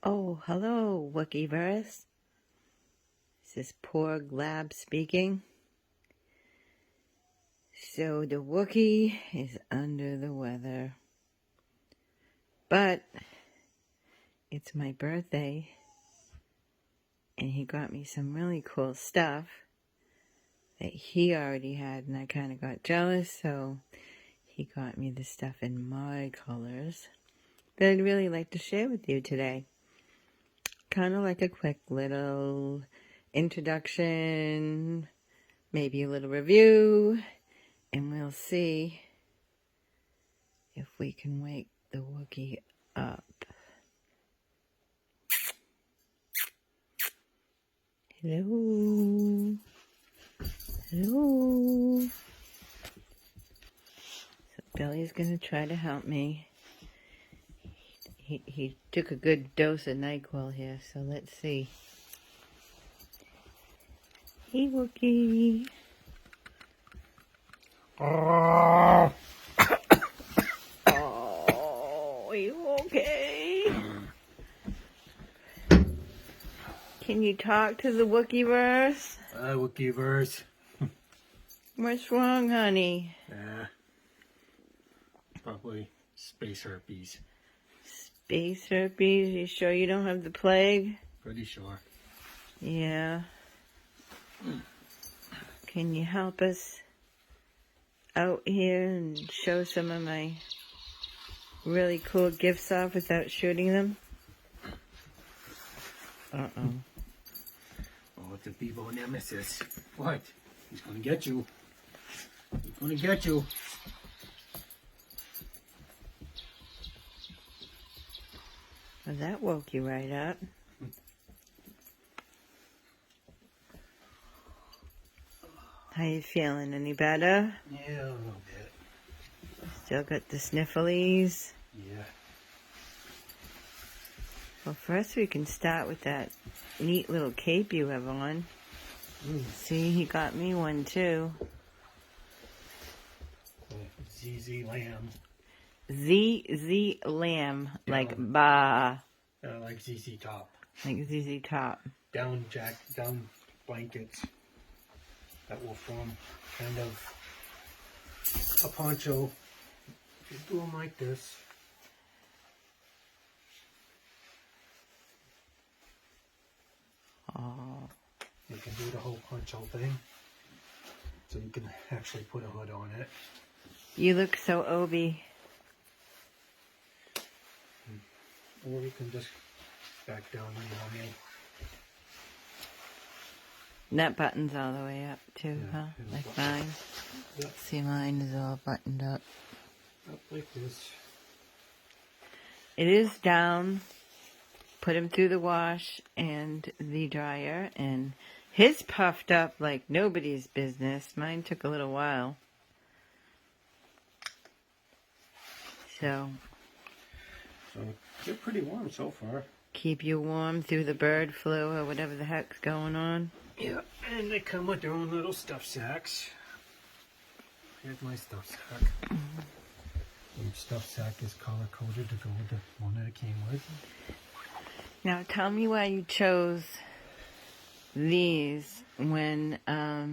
Oh, hello, Wookiverse. This is poor Glab speaking. So the Wookiee is under the weather. But it's my birthday, and he got me some really cool stuff that he already had, and I kind of got jealous, so he got me the stuff in my colors that I'd really like to share with you today. Kind of like a quick little introduction, maybe a little review, and we'll see if we can wake the Wookiee up. Hello. Hello. So Billy's going to try to help me. He took a good dose of NyQuil here, so let's see. Hey, Wookiee. Oh, are you okay? Can you talk to the Wookiverse? Wookiverse. What's wrong, honey? Probably space herpes. Space herpes? You sure you don't have the plague? Pretty sure. Yeah. Can you help us out here and show some of my really cool gifts off without shooting them? Uh-oh. Oh, it's a Bevo nemesis. What? He's gonna get you. He's gonna get you. Well, that woke you right up. How you feeling? Any better? Yeah, a little bit. Still got the snifflies? Yeah. Well, first we can start with that neat little cape you have on. See, he got me one too. zzlamb. zzlamb, like ba. Like ZZ Top. Like ZZ Top. Down blankets that will form kind of a poncho. If you do them like this. Oh. You can do the whole poncho thing. So you can actually put a hood on it. You look so Obi. Or you can just back down and on. And that button's all the way up too, Yeah, huh? Like mine. Yep. See, mine is all buttoned up. Up like this. It is down. Put him through the wash and the dryer, and his puffed up like nobody's business. Mine took a little while. So they're pretty warm so far. keep you warm through the bird flu or whatever the heck's going on. Yeah, and they come with their own little stuff sacks. Here's my stuff sack. Each stuff sack is color coded to go with the one that it came with. Now tell me why you chose these when, oh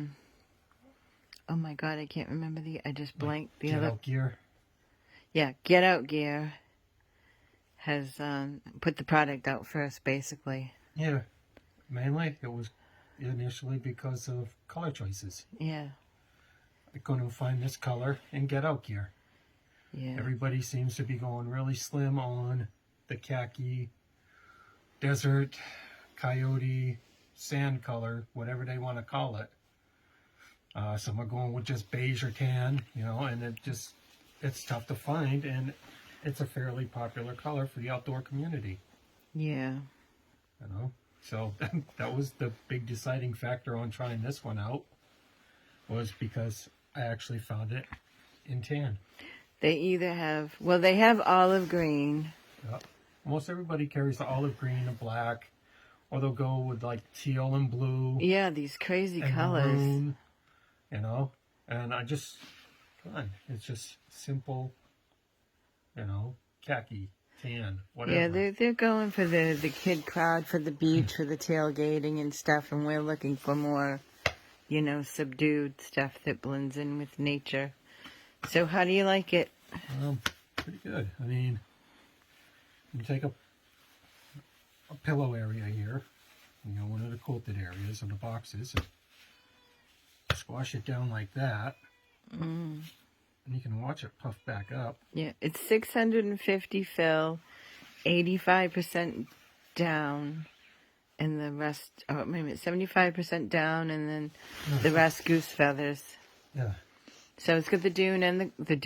my god, I can't remember I just blanked the Get other. Out gear. Yeah, Get Out Gear has put the product out first, basically. Yeah, mainly it was initially because of color choices. Yeah. I couldn't find this color in Get Out gear. Yeah. Everybody seems to be going really slim on the khaki, desert, coyote, sand color, whatever they want to call it. Some are going with just beige or tan, and it's tough to find, and it's a fairly popular color for the outdoor community. Yeah. So that was the big deciding factor on trying this one out, was because I actually found it in tan. They either have, well, they have olive green. Yep. Most everybody carries the olive green and black, or they'll go with like teal and blue. Yeah, these crazy and colors. Maroon, and it's just simple, khaki tan, whatever. Yeah, they're going for the kid crowd, for the beach, for the tailgating and stuff, and we're looking for more, you know, subdued stuff that blends in with nature. So how do you like it? Pretty good. I mean, you take a pillow area here, you know, one of the quilted areas of the boxes, and squash it down like that, and you can watch it puff back up. Yeah, it's 650 fill, 85% down, and the rest, oh, wait a minute, 75% down, and then the rest goose feathers. Yeah. So it's got the dune and the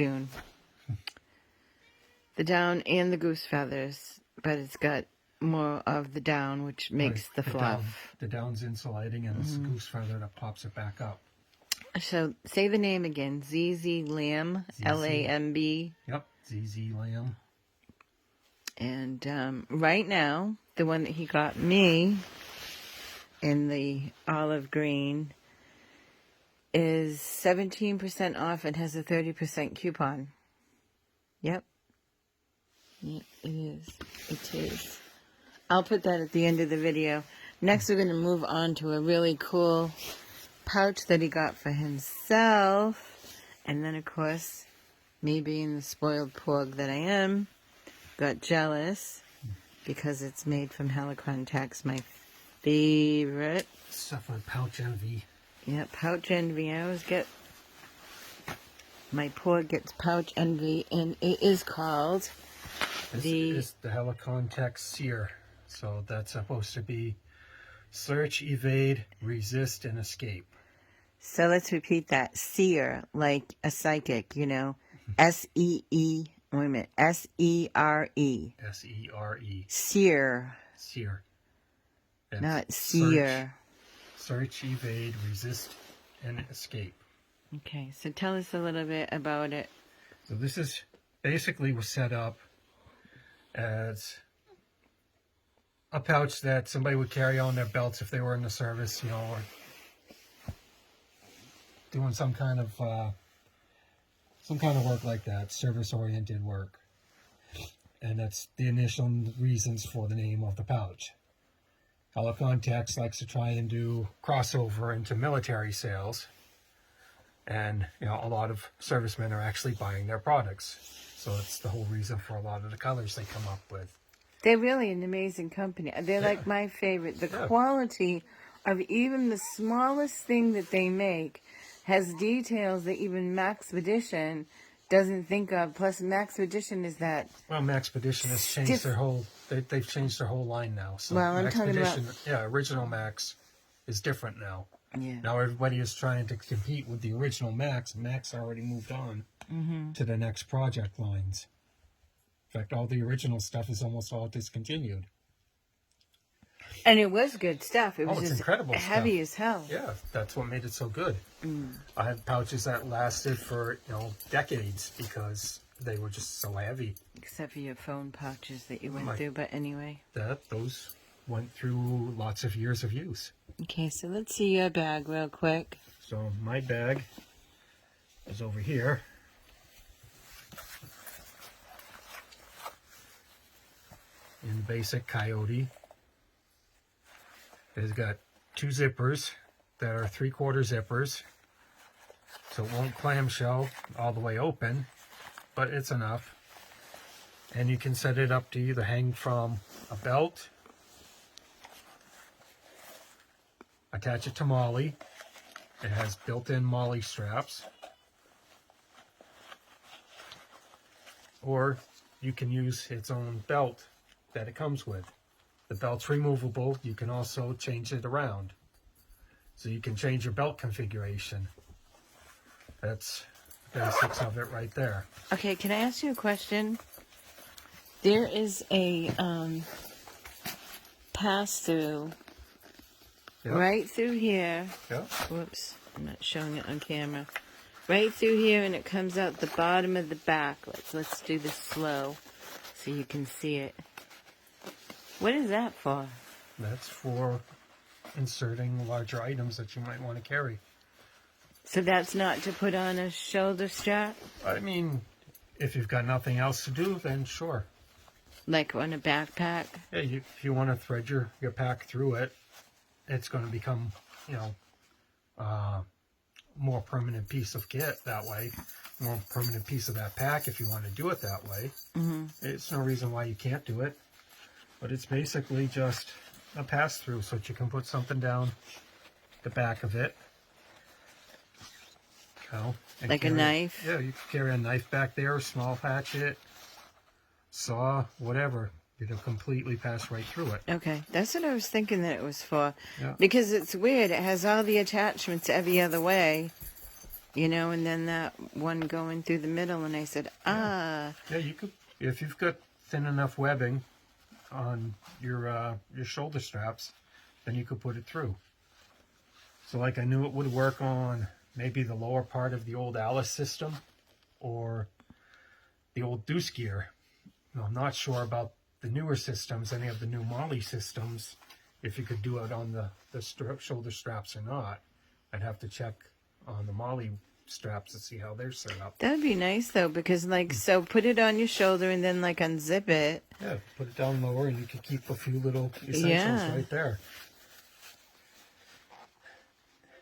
down and the goose feathers, but it's got more of the down, which makes the fluff. The down's insulating, and it's the goose feather that pops it back up. So say the name again, zzlamb, Lamb. Yep, zzlamb. And right now, the one that he got me in the olive green is 17% off and has a 30% coupon. Yep. Yep, it is. It is. I'll put that at the end of the video. Next, we're going to move on to a really cool pouch that he got for himself. And then, of course, me being the spoiled porg that I am, got jealous because it's made from Helikon-Tex, my favorite. Suffer pouch envy. Yeah, pouch envy. I always get, my porg gets pouch envy, and it is called This is the Helikon-Tex S.E.R.E. So that's supposed to be search, evade, resist, and escape. So let's repeat that. SERE, like a psychic, you know. S-E-E, wait a minute, S-E-R-E. S-E-R-E. SERE. S.E.R.E. That's Not SERE. Search, evade, resist, and escape. Okay, so tell us a little bit about it. So this is basically was set up as a pouch that somebody would carry on their belts if they were in the service, you know, or doing some kind of work like that, service-oriented work. And that's the initial reasons for the name of the pouch. Helikon-Tex likes to try and do crossover into military sales, and you know, a lot of servicemen are actually buying their products. So it's the whole reason for a lot of the colors they come up with. They're really an amazing company. They're like my favorite. The quality of even the smallest thing that they make has details that even Maxpedition doesn't think of. Plus, Maxpedition is that. Well, Maxpedition has changed their whole. They've changed their whole line now. So well, I'm talking about. Yeah, original Max is different now. Yeah. Now everybody is trying to compete with the original Max. Max already moved on to the next project lines. In fact, all the original stuff is almost all discontinued. And it was good stuff. It was just incredible heavy stuff. as hell. Yeah, that's what made it so good. I had pouches that lasted for, you know, decades because they were just so heavy. Except for your phone pouches that you went through, but anyway. Those went through lots of years of use. Okay, so let's see your bag real quick. So my bag is over here. In basic Coyote. It's got two zippers that are 3/4 zippers. So it won't clamshell all the way open, but it's enough. And you can set it up to either hang from a belt, attach it to Molly. It has built-in Molly straps. Or you can use its own belt that it comes with. The belt's removable. You can also change it around. So you can change your belt configuration. That's the basics of it right there. Okay, can I ask you a question? There is a pass-through right through here. Yep. Whoops, I'm not showing it on camera. Right through here, and it comes out the bottom of the back. Let's do this slow so you can see it. What is that for? That's for inserting larger items that you might want to carry. So that's not to put on a shoulder strap? I mean, if you've got nothing else to do, then sure. Like on a backpack? Yeah, if you want to thread your pack through it, it's going to become, you know, more permanent piece of kit that way. More permanent piece of that pack if you want to do it that way. Mm-hmm. It's no reason why you can't do it. But it's basically just a pass-through so that you can put something down the back of it. You know, like a knife? Yeah, you can carry a knife back there, a small hatchet, saw, whatever. It'll completely pass right through it. Okay, that's what I was thinking that it was for. Yeah. Because it's weird. It has all the attachments every other way, you know, and then that one going through the middle. And I said, ah. Yeah, you could, if you've got thin enough webbing on your shoulder straps, then you could put it through. So like I knew it would work on maybe the lower part of the old Alice system or the old Deuce gear. You know, I'm not sure about the newer systems, any of the new Molly systems, if you could do it on the shoulder straps or not. I'd have to check on the Molly straps to see how they're set up. That would be nice, though, because, like, so put it on your shoulder and then, like, unzip it. Yeah, put it down lower and you can keep a few little essentials right there.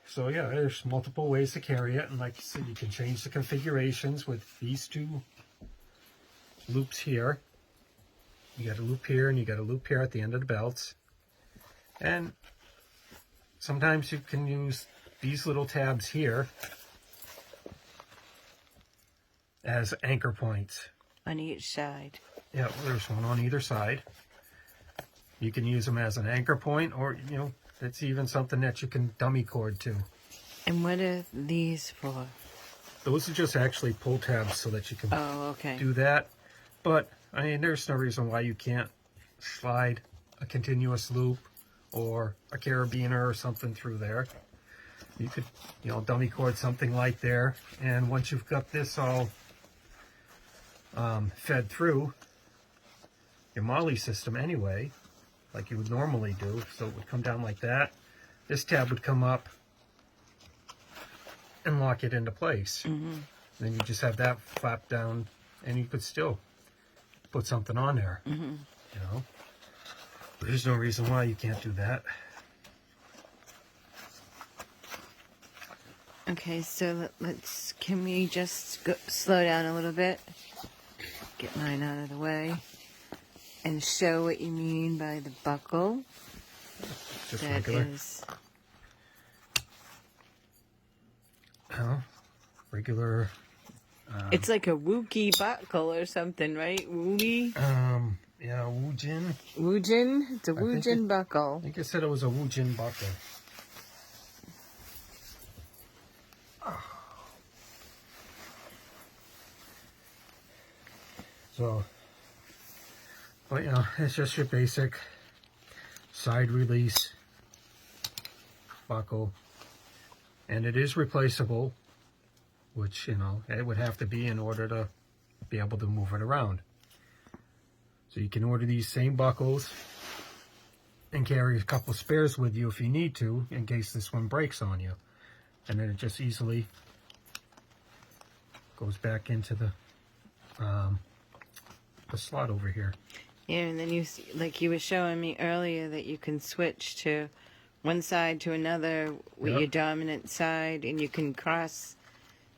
So, yeah, there's multiple ways to carry it. And like you said, you can change the configurations with these two loops here. You got a loop here and you got a loop here at the end of the belts. And sometimes you can use these little tabs here as anchor points. On each side. Yeah, there's one on either side. You can use them as an anchor point, or, you know, it's even something that you can dummy cord to. And what are these for? Those are just actually pull tabs so that you can do that. But, I mean, there's no reason why you can't slide a continuous loop or a carabiner or something through there. You could, you know, dummy cord something like there. And once you've got this all fed through your Molly system anyway, like you would normally do, so it would come down like that. This tab would come up and lock it into place. Mm-hmm. Then you just have that flap down, and you could still put something on there. Mm-hmm. You know, there's no reason why you can't do that. Okay, so can we just slow down a little bit? Get mine out of the way. And show what you mean by the buckle. Just that regular. Is... Oh, regular. It's like a Wookiee buckle or something, right? Wookiee? Yeah, Woojin. Woojin? It's a Woojin buckle. I think I said it was a Woojin buckle. So, but you know, it's just your basic side release buckle, and it is replaceable, which, you know, it would have to be in order to be able to move it around. So you can order these same buckles and carry a couple spares with you if you need to, in case this one breaks on you, and then it just easily goes back into the slot over here. Yeah, and then you, like you were showing me earlier, that you can switch to one side to another with your dominant side, and you can cross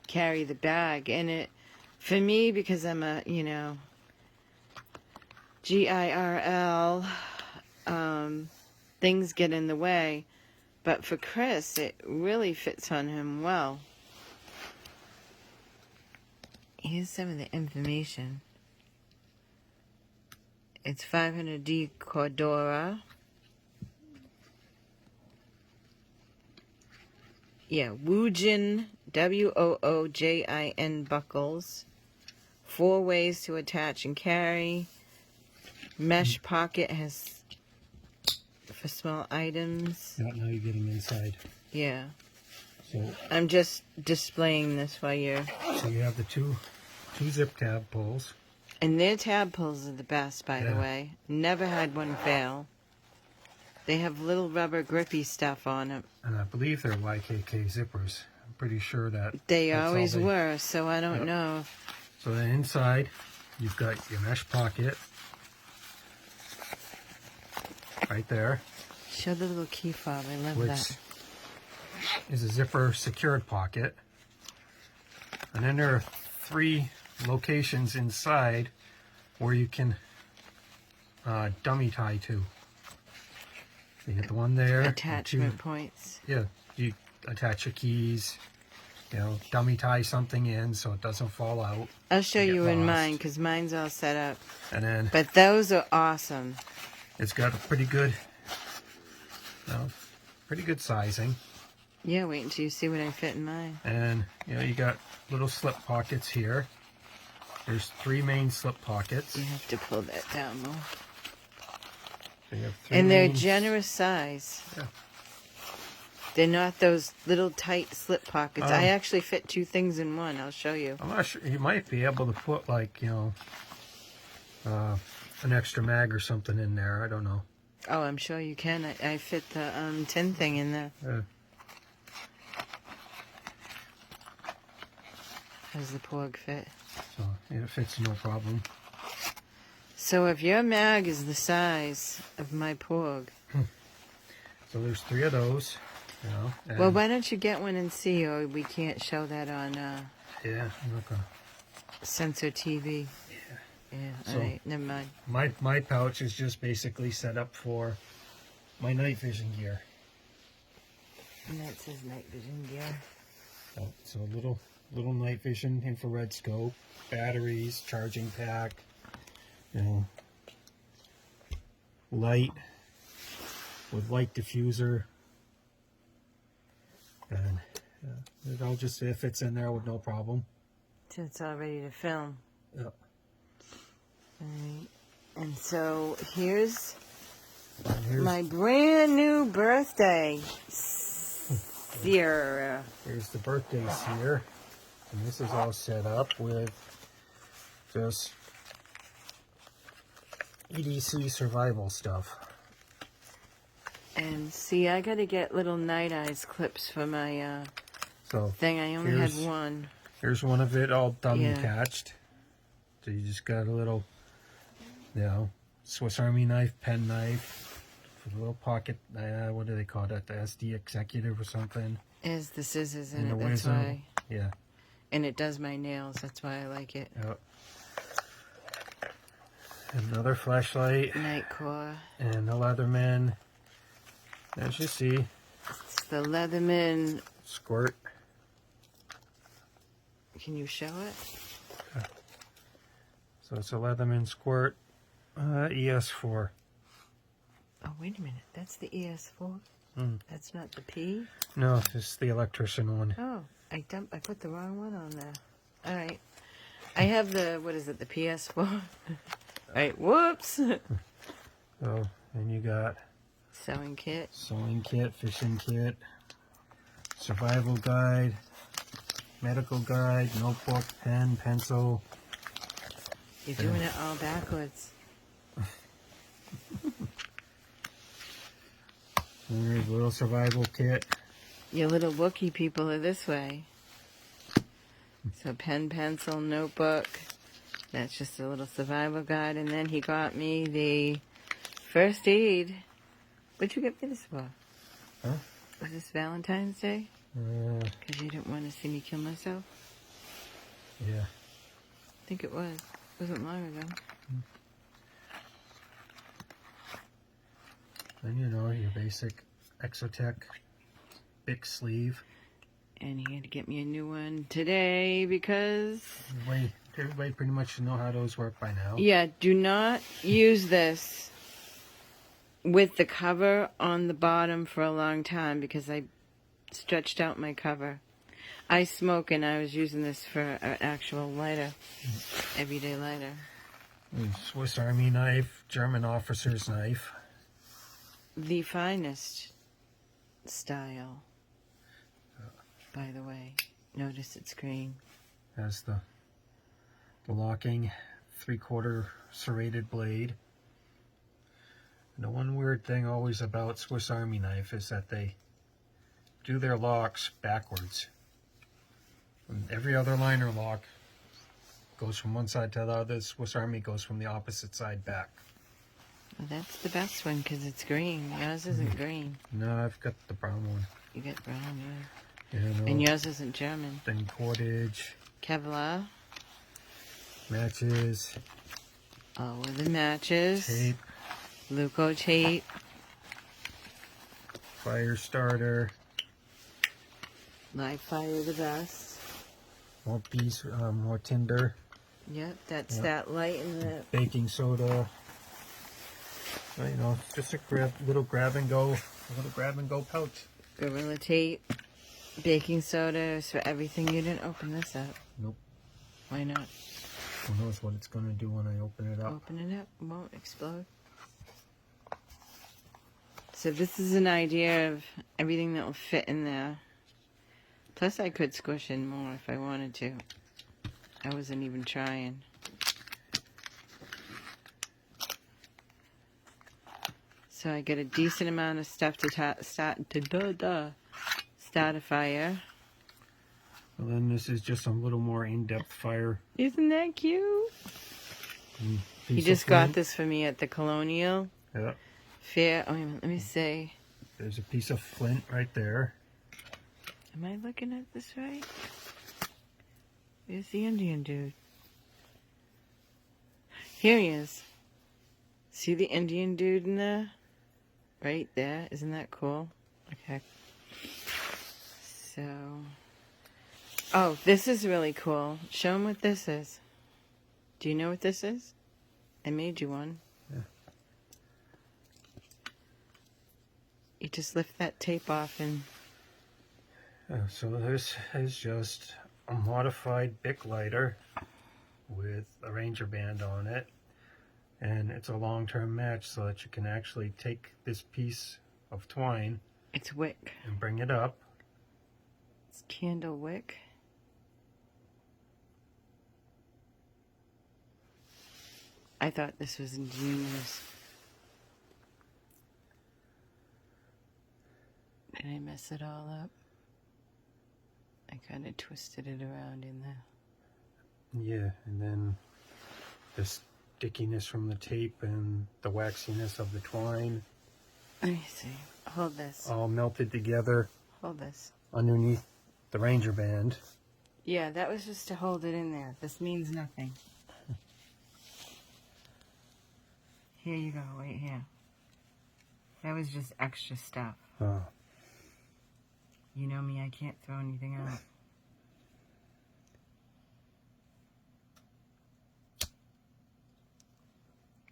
carry the bag. And it, for me, because I'm a, you know, GIRL, things get in the way. But for Chris, it really fits on him well. Here's some of the information. It's 500D Cordura. Yeah, Woojin, Woojin buckles. 4 ways to attach and carry. Mesh pocket has for small items. Now you're getting inside. Yeah. So I'm just displaying this while you're... So you have the two zip tab pulls. And their tab pulls are the best, by the way. Never had one fail. They have little rubber grippy stuff on them. And I believe they're YKK zippers. I'm pretty sure that they always were, so I don't know. So then inside, you've got your mesh pocket. right there, Show the little key fob. I love which that. is a zipper secured pocket. And then there are 3 locations inside where you can dummy tie to. You get the one there. Attachment points. Yeah, you attach your keys, you know, dummy tie something in so it doesn't fall out. I'll show you in lost. mine because mine's all set up. And then But those are awesome. it's got a pretty good, pretty good sizing. Yeah, wait until you see what I fit in mine. And, you know, you got little slip pockets here. There's 3 main slip pockets. You have to pull that down more. So you have 3 And they're main- generous size. Yeah. They're not those little tight slip pockets. Oh. I actually fit 2 things in one. I'll show you. I'm not sure. You might be able to put, like, you know, an extra mag or something in there. I don't know. Oh, I'm sure you can. I fit the tin thing in there. How's the porg fit? So it fits no problem. So if your mag is the size of my porg, So there's 3 of those. You know, and well, why don't you get one and see, or we can't show that on yeah, I'm not gonna. Sensor TV. Yeah, So- all right, never mind. My pouch is just basically set up for my night vision gear. And that says night vision gear. So little night vision infrared scope, batteries, charging pack, you know, light with light diffuser, and it all just fits in there with no problem. So it's all ready to film. Yeah. All right. And so here's And here's, my brand new birthday. SERE. here's the birthday here, and this is all set up with just EDC survival stuff. And see, I gotta get little night eyes clips for my So thing. I only had here's- one. here's one of it all dummy Yeah. attached. So you just got a little, you know, Swiss Army knife, pen knife, for the little pocket. What do they call that? The SD executive or something. It has the scissors in And it. the That's wisdom. why. Yeah. And it does my nails. That's why I like it. Yep. Another flashlight Night core. and the Leatherman. As you see, It's the Leatherman. squirt. Can you show it? So it's a Leatherman squirt ES4. Oh, wait a minute. That's the ES4? Mm. That's not the P? No, it's the electrician one. Oh, I put the wrong one on there. All right. I have the, what is it, the PS4? All right, whoops. So, and you got Sewing kit. sewing kit, fishing kit, survival guide, medical guide, notebook, pen, pencil. You're doing it all backwards. And there's a little survival kit. Your little Wookiee people are this way. So pen, pencil, notebook. That's just a little survival guide. And then he got me the first aid. What'd you get me this for? Huh? Was this Valentine's Day? Uh, Because you didn't want to see me kill myself? yeah. I think it was. It wasn't long ago. And you know, your basic Exotech big sleeve. And he had to get me a new one today because... Everybody pretty much should know how those work by now. Yeah, do not use this with the cover on the bottom for a long time because I stretched out my cover. I smoke and I was using this for an actual lighter, everyday lighter. Swiss Army knife, German officer's knife. The finest style, by the way. Notice it's green. Has the locking 3/4 serrated blade. And the one weird thing always about Swiss Army knife is that they do their locks backwards. And every other liner lock goes from one side to the other. Swiss Army goes from the opposite side back. Well, that's the best one because it's green. Yours isn't green. No, I've got the brown one. You get brown, yeah. Yeah, no. And yours isn't German. Then cordage. Kevlar. Matches. All of the matches. Tape. Leuco tape. Fire starter. Live fire the best. More bees, more tinder. Yep, that's that light in the... Baking soda. You know, just a little grab and go pouch. Gorilla tape. Baking soda for everything. You didn't open this up. Nope. Why not? Who knows what it's going to do when I open it up. Open it up. It won't explode. So this is an idea of everything that will fit in there. Plus I could squish in more if I wanted to. I wasn't even trying. So I get a decent amount of stuff to start a fire. Well, then this is just a little more in-depth fire. Isn't that cute? He just got this for me at the Colonial Fair. Oh, let me see. There's a piece of flint right there. Am I looking at this right? Where's the Indian dude? Here he is. See the Indian dude in there? Right there. Isn't that cool? Okay. So... Oh, this is really cool. Show him what this is. Do you know what this is? I made you one. Yeah. You just lift that tape off and... So this is just a modified Bic lighter with a Ranger band on it. And it's a long-term match so that you can actually take this piece of twine. It's wick. And bring it up. It's candle wick. I thought this was ingenious. Did I mess it all up? I kind of twisted it around in there. Yeah, and then the stickiness from the tape and the waxiness of the twine. Let me see. Hold this. All melted together. Hold this. Underneath the Ranger band. Yeah, that was just to hold it in there. This means nothing. Here you go, right here. That was just extra stuff. Oh. You know me, I can't throw anything out.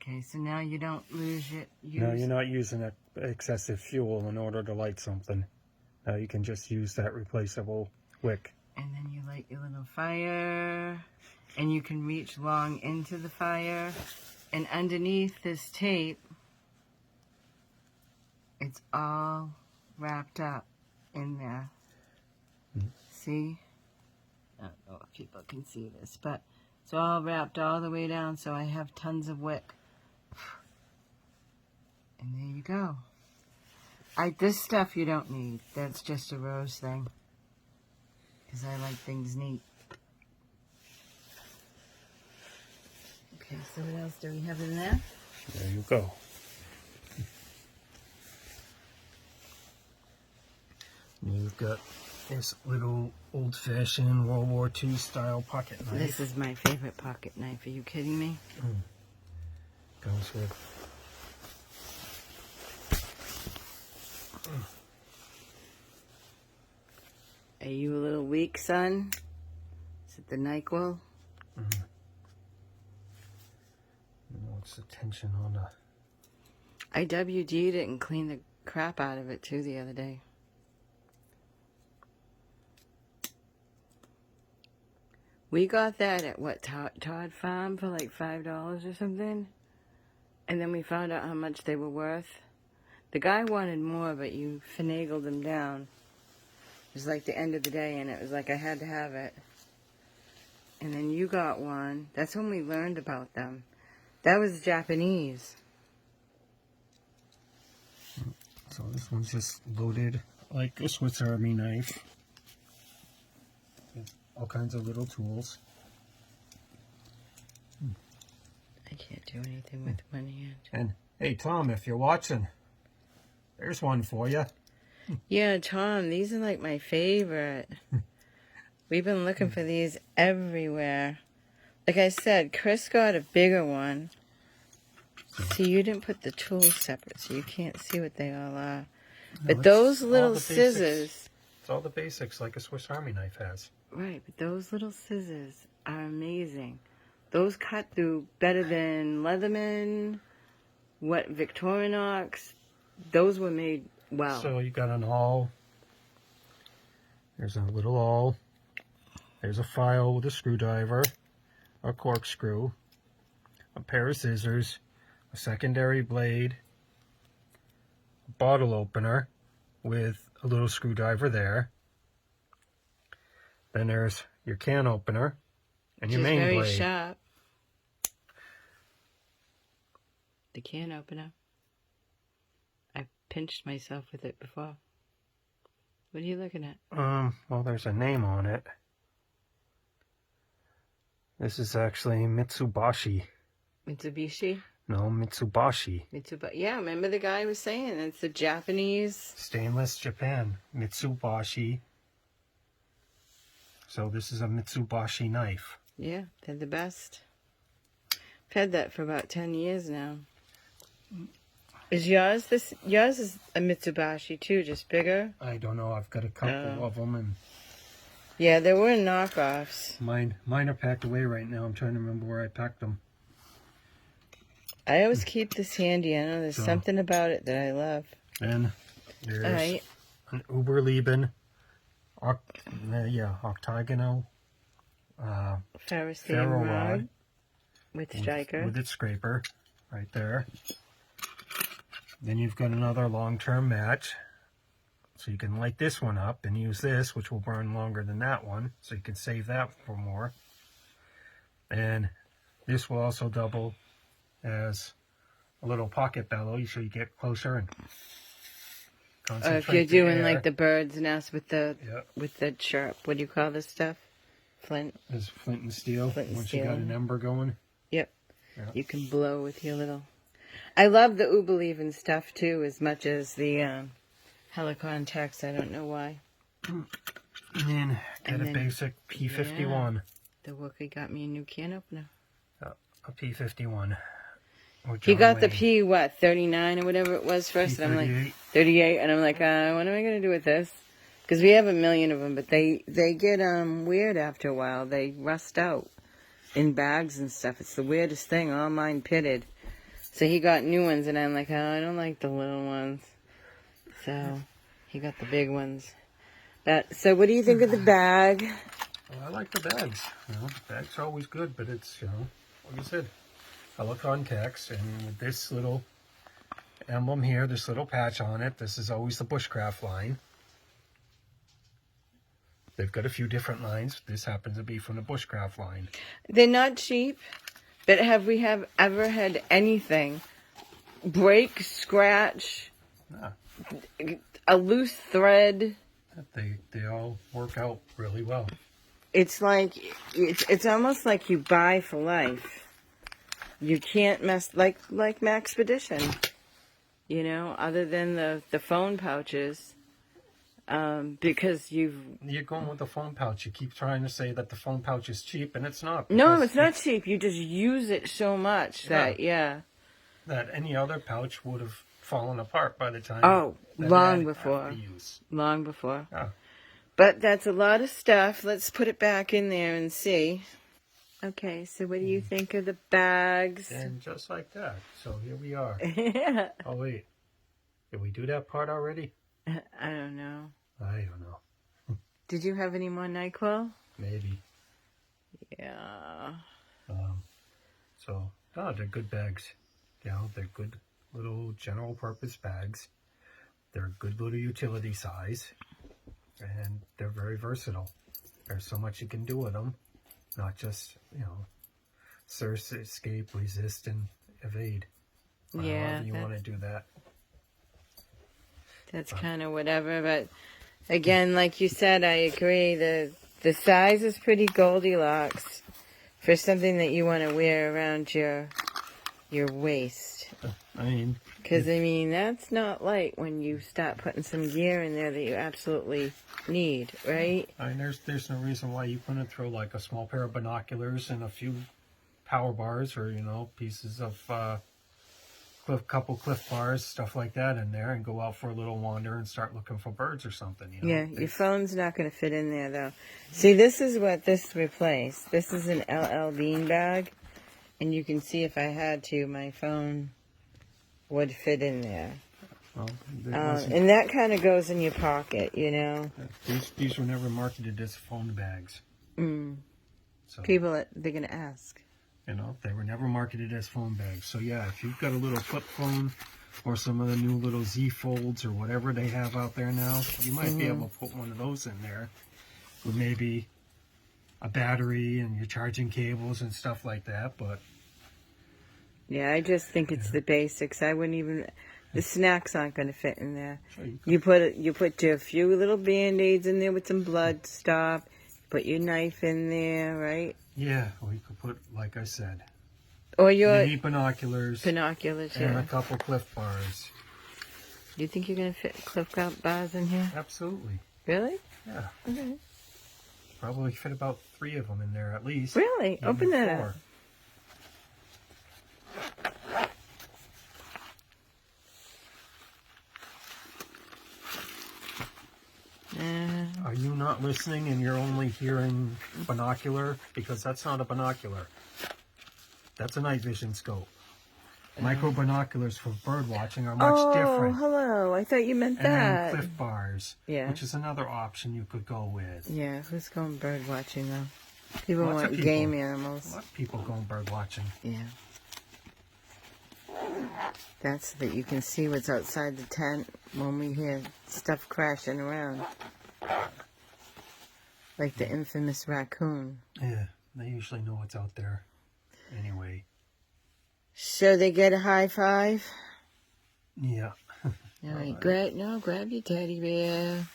Okay, so now you don't lose it. No, you're not using excessive fuel in order to light something. Now you can just use that replaceable wick. And then you light your little fire. And you can reach long into the fire. And underneath this tape, it's all wrapped up in there. See? I don't know if people can see this, but it's all wrapped all the way down, so I have tons of wick. And there you go. This stuff you don't need. That's just a rose thing. Because I like things neat. Okay, so what else do we have in there? There you go. You've got this little old-fashioned World War II style pocket knife. This is my favorite pocket knife. Are you kidding me? Goes with... Are you a little weak, son? Is it the NyQuil? What's the tension on the... I WD'd it and cleaned the crap out of it, too, the other day. We got that at, what, Todd Farm for like $5 or something? And then we found out how much they were worth. The guy wanted more, but you finagled him down. It was like the end of the day, and it was like I had to have it. And then you got one. That's when we learned about them. That was Japanese. So this one's just loaded like a Swiss Army knife. With all kinds of little tools. I can't do anything with one hand. And Hey, Tom, if you're watching, there's one for you. Yeah, Tom, these are like my favorite. We've been looking for these everywhere. Like I said, Chris got a bigger one. See, you didn't put the tools separate, so you can't see what they all are. No, But those all little the basics. scissors... It's all the basics like a Swiss Army knife has. Right, but those little scissors are amazing. Those cut through better than Leatherman, Victorinox. Those were made well. So you got an awl. There's a little awl. There's a file with a screwdriver, a corkscrew, a pair of scissors, a secondary blade, a bottle opener with a little screwdriver there. Then there's your can opener and your main blade. Very sharp. The can opener. I pinched myself with it before. What are you looking at? Well, there's a name on it. This is actually Mitsubishi. Mitsubishi? No, Mitsubishi. Yeah, remember the guy was saying it's the Japanese. Stainless, Japan. Mitsubishi. So this is a Mitsubishi knife. Yeah, they're the best. I've had that for about 10 years now. Is yours this? Yours is a Mitsubishi too, just bigger? I don't know. I've got a couple of them, and yeah, there were knockoffs. mine are packed away right now. I'm trying to remember where I packed them. I always keep this handy. I know there's something about it that I love. And there's an Uberleben, octagonal ferro rod with striker. With its scraper right there. Then you've got another long-term match. So you can light this one up and use this, which will burn longer than that one. So you can save that for more. And this will also double as a little pocket bellow, so you get closer and concentrate. If you're doing like the bird's nest with the sharp, what do you call this stuff? Flint. It's flint and steel. Once you got an ember going. Yep. You can blow with your little... I love the Uberleben stuff too, as much as the Helikon-Tex. I don't know why. And then get a basic P51. Yeah, the Wookiee got me a new can opener. A P51. He got the P, 39 or whatever it was first. And I'm like, 38. And I'm like, what am I going to do with this? Because we have a million of them, but they get weird after a while. They rust out in bags and stuff. It's the weirdest thing. All mine pitted. So he got new ones, and I'm like, I don't like the little ones. So he got the big ones. So what do you think of the bag? Well, I like the bags. The bags are always good, but it's, like I said, Helikon-Tex, and with this little emblem here, this little patch on it, this is always the bushcraft line. They've got a few different lines. This happens to be from the bushcraft line. They're not cheap, but have we ever had anything break, scratch, a loose thread? They all work out really well. It's like, it's almost like you buy for life. You can't mess, like Maxpedition, other than the phone pouches, because you're going with the phone pouch. You keep trying to say that the phone pouch is cheap, and it's not. No, it's not cheap. You just use it so much that any other pouch would have fallen apart by the time. Oh, long before. Long before. Yeah. But that's a lot of stuff. Let's put it back in there and see. Okay, so what do you think of the bags? And just like that. So here we are. Yeah. Oh, wait. Did we do that part already? I don't know. I don't know. Did you have any more NyQuil? Maybe. Yeah. They're good bags. They're good little general purpose bags. They're a good little utility size. And they're very versatile. There's so much you can do with them. Not just, search, escape, resist, and evade. However you want to do that. That's kind of whatever, but again, like you said, I agree. The size is pretty Goldilocks for something that you want to wear around your waist. I mean, Because, I mean, that's not light when you start putting some gear in there that you absolutely need, right? I mean, there's no reason why you couldn't throw like a small pair of binoculars and a few power bars, or pieces of couple cliff bars, stuff like that in there, and go out for a little wander and start looking for birds or something. Yeah, your phone's not going to fit in there, though. See, this is what this replaced. This is an LL Bean bag, and you can see if I had to, my phone would fit in there. Well, and that kind of goes in your pocket, These were never marketed as phone bags. So, People, they're going to ask. They were never marketed as phone bags. So yeah, if you've got a little flip phone or some of the new little Z Folds or whatever they have out there now, you might be able to put one of those in there with maybe a battery and your charging cables and stuff like that. But yeah, I just think it's the basics. I wouldn't even. The snacks aren't going to fit in there. Sure, you put your few little Band-Aids in there with some blood stop. Put your knife in there, right? Yeah, or you could put, like I said, or your you need binoculars, and a couple cliff bars. Do you think you're going to fit cliff bars in here? Absolutely. Really? Yeah. Okay. Probably fit about 3 of them in there at least. Really? Open that 4. up. Are you not listening and you're only hearing binocular? Because that's not a binocular. That's a night vision scope. Micro binoculars for bird watching are much different. Oh, hello. I thought you meant and that. then cliff bars, which is another option you could go with. Yeah, who's going bird watching though? People Lots of want game animals. A lot of people going bird watching. Yeah. That's so that you can see what's outside the tent when we hear stuff crashing around. Like the infamous raccoon. Yeah, they usually know what's out there. Anyway. So they get a high five? Yeah. All right, grab your teddy bear.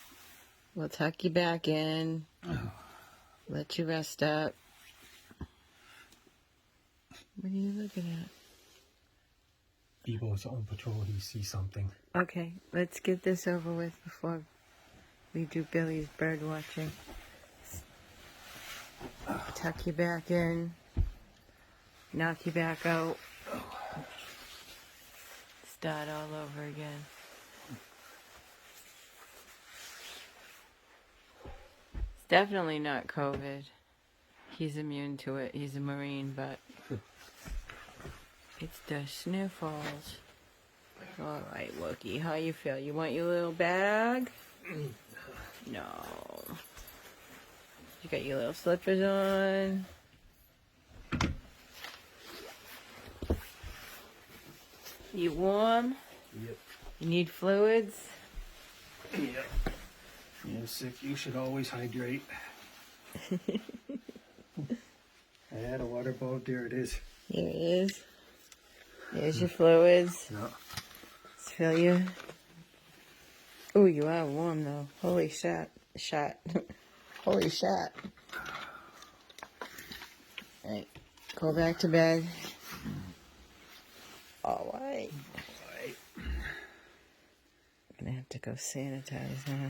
We'll tuck you back in. Let you rest up. What are you looking at? Bebo's on patrol. He sees something. Okay, let's get this over with before we do Billy's bird watching. Tuck you back in. Knock you back out. Start all over again. It's definitely not COVID. He's immune to it. He's a Marine, but it's the sniffles. All right, Wookie, how you feel? You want your little bag? No. You got your little slippers on. You warm? Yep. You need fluids? Yep. You're sick. You should always hydrate. I had a water bulb. There it is. Here it is. There's your fluids. Yeah. Let's fill you. Ooh, you are warm though. Holy shot. Holy shot. Alright. Go back to bed. Alright. I'm gonna have to go sanitize now.